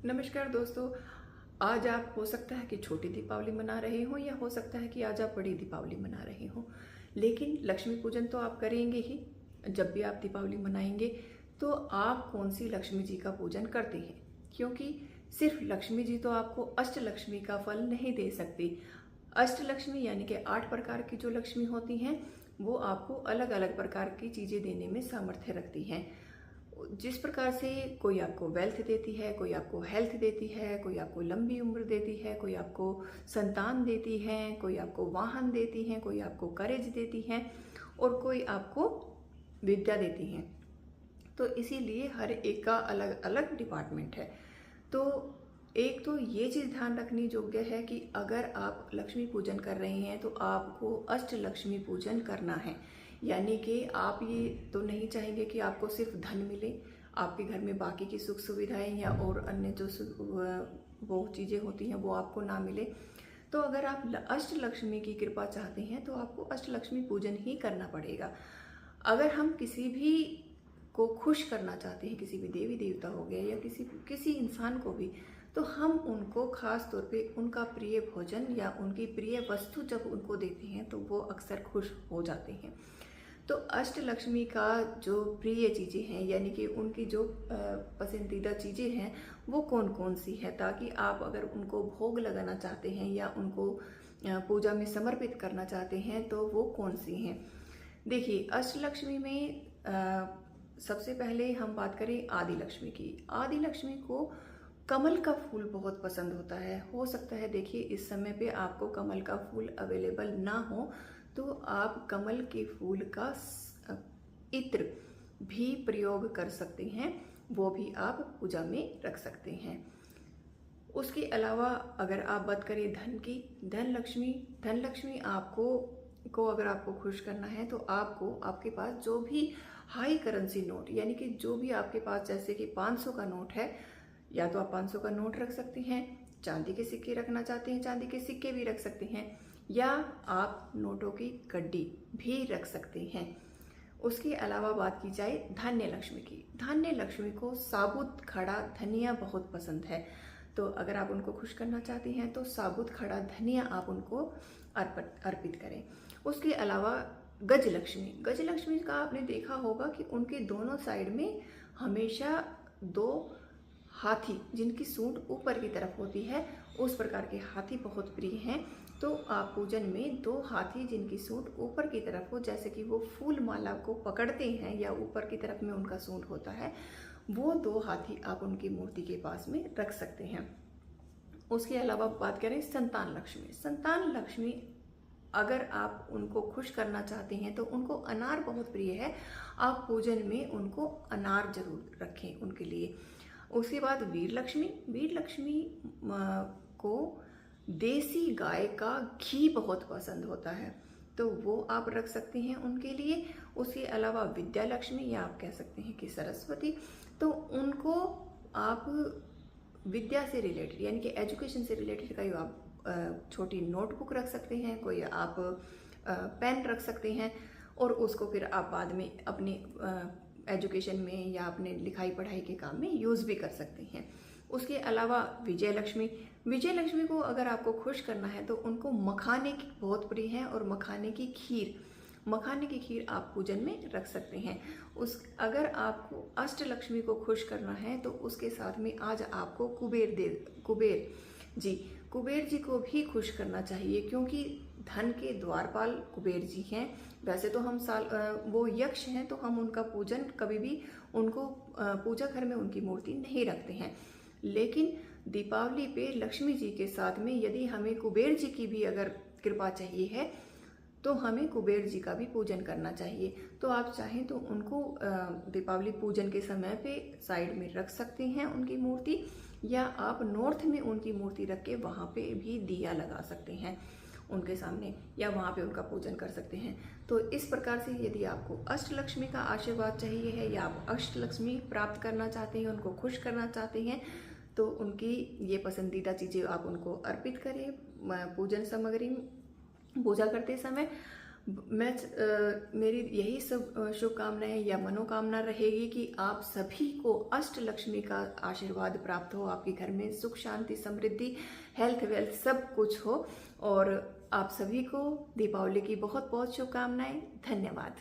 नमस्कार दोस्तों। आज आप हो सकता है कि छोटी दीपावली मना रहे हो या हो सकता है कि आज आप बड़ी दीपावली मना रहे हो, लेकिन लक्ष्मी पूजन तो आप करेंगे ही। जब भी आप दीपावली मनाएंगे तो आप कौन सी लक्ष्मी जी का पूजन करते हैं, क्योंकि सिर्फ लक्ष्मी जी तो आपको अष्ट लक्ष्मी का फल नहीं दे सकती। अष्ट लक्ष्मी यानी कि 8 प्रकार की जो लक्ष्मी होती हैं वो आपको अलग अलग प्रकार की चीज़ें देने में सामर्थ्य रखती हैं। जिस प्रकार से कोई आपको वेल्थ देती है, कोई आपको हेल्थ देती है, कोई आपको लंबी उम्र देती है, कोई आपको संतान देती है, कोई आपको वाहन देती है, कोई आपको करेज देती है और कोई आपको विद्या देती है। तो इसीलिए हर एक का अलग अलग डिपार्टमेंट है। तो एक तो ये चीज़ ध्यान रखनी योग्य है कि अगर आप लक्ष्मी पूजन कर रहे हैं तो आपको अष्ट लक्ष्मी पूजन करना है। यानी कि आप ये तो नहीं चाहेंगे कि आपको सिर्फ धन मिले, आपके घर में बाकी की सुख सुविधाएं या और अन्य जो वो चीज़ें होती हैं वो आपको ना मिले। तो अगर आप अष्ट लक्ष्मी की कृपा चाहते हैं तो आपको अष्ट लक्ष्मी पूजन ही करना पड़ेगा। अगर हम किसी भी को खुश करना चाहते हैं, किसी भी देवी देवता हो गया या किसी इंसान को भी, तो हम उनको खास तौर पे उनका प्रिय भोजन या उनकी प्रिय वस्तु जब उनको देते हैं तो वो अक्सर खुश हो जाते हैं। तो अष्ट लक्ष्मी का जो प्रिय चीज़ें हैं यानी कि उनकी जो पसंदीदा चीज़ें हैं वो कौन कौन सी है, ताकि आप अगर उनको भोग लगाना चाहते हैं या उनको पूजा में समर्पित करना चाहते हैं तो वो कौन सी हैं। देखिए, अष्टलक्ष्मी में सबसे पहले हम बात करें आदि लक्ष्मी की। आदि लक्ष्मी को कमल का फूल बहुत पसंद होता है। हो सकता है देखिए इस समय पे आपको कमल का फूल अवेलेबल ना हो तो आप कमल के फूल का इत्र भी प्रयोग कर सकते हैं, वो भी आप पूजा में रख सकते हैं। उसके अलावा अगर आप बात करें धन की, धन लक्ष्मी को अगर आपको खुश करना है तो आपको आपके पास जो भी हाई करेंसी नोट यानी कि जो भी आपके पास, जैसे कि 500 का नोट है, या तो आप 500 का नोट रख सकते हैं, चांदी के सिक्के रखना चाहते हैं चांदी के सिक्के भी रख सकते हैं, या आप नोटों की गड्डी भी रख सकते हैं। उसके अलावा बात की जाए धान्य लक्ष्मी की। धान्य लक्ष्मी को साबुत खड़ा धनिया बहुत पसंद है। तो अगर आप उनको खुश करना चाहते हैं तो साबुत खड़ा धनिया आप उनको अर्पित करें। उसके अलावा गज लक्ष्मी का आपने देखा होगा कि उनके दोनों साइड में हमेशा 2 हाथी जिनकी सूंड ऊपर की तरफ होती है, उस प्रकार के हाथी बहुत प्रिय हैं। तो आप पूजन में 2 हाथी जिनकी सूंड ऊपर की तरफ हो, जैसे कि वो फूल माला को पकड़ते हैं या ऊपर की तरफ में उनका सूंड होता है, वो 2 हाथी आप उनकी मूर्ति के पास में रख सकते हैं। उसके अलावा बात करें संतान लक्ष्मी। संतान लक्ष्मी अगर आप उनको खुश करना चाहते हैं तो उनको अनार बहुत प्रिय है, आप पूजन में उनको अनार जरूर रखें उनके लिए। उसके बाद वीर लक्ष्मी को देसी गाय का घी बहुत पसंद होता है, तो वो आप रख सकते हैं उनके लिए। उसके अलावा विद्या लक्ष्मी या आप कह सकते हैं कि सरस्वती, तो उनको आप विद्या से रिलेटेड यानी कि एजुकेशन से रिलेटेड कई आप छोटी नोटबुक रख सकते हैं, कोई आप पेन रख सकते हैं और उसको फिर आप बाद में अपने एजुकेशन में या अपने लिखाई पढ़ाई के काम में यूज़ भी कर सकते हैं। उसके अलावा विजय लक्ष्मी को अगर आपको खुश करना है तो उनको मखाने की बहुत प्रिय है और मखाने की खीर आप पूजन में रख सकते हैं। अगर आपको अष्ट लक्ष्मी को खुश करना है तो उसके साथ में आज आपको कुबेर जी को भी खुश करना चाहिए, क्योंकि धन के द्वारपाल कुबेर जी हैं। वैसे तो हम वो यक्ष हैं तो हम उनका पूजन कभी भी उनको पूजा घर में उनकी मूर्ति नहीं रखते हैं, लेकिन दीपावली पे लक्ष्मी जी के साथ में यदि हमें कुबेर जी की भी अगर कृपा चाहिए है तो हमें कुबेर जी का भी पूजन करना चाहिए। तो आप चाहें तो उनको दीपावली पूजन के समय पे साइड में रख सकते हैं उनकी मूर्ति, या आप नॉर्थ में उनकी मूर्ति रख के वहाँ पे भी दिया लगा सकते हैं उनके सामने, या वहाँ पे उनका पूजन कर सकते हैं। तो इस प्रकार से यदि आपको अष्टलक्ष्मी का आशीर्वाद चाहिए है या आप अष्टलक्ष्मी प्राप्त करना चाहते हैं, उनको खुश करना चाहते हैं, तो उनकी ये पसंदीदा चीज़ें आप उनको अर्पित करें पूजन सामग्री पूजा करते समय। मेरी यही सब शुभकामनाएं या मनोकामना रहेगी कि आप सभी को अष्ट लक्ष्मी का आशीर्वाद प्राप्त हो, आपके घर में सुख शांति समृद्धि हेल्थ वेल्थ सब कुछ हो। और आप सभी को दीपावली की बहुत बहुत शुभकामनाएं। धन्यवाद।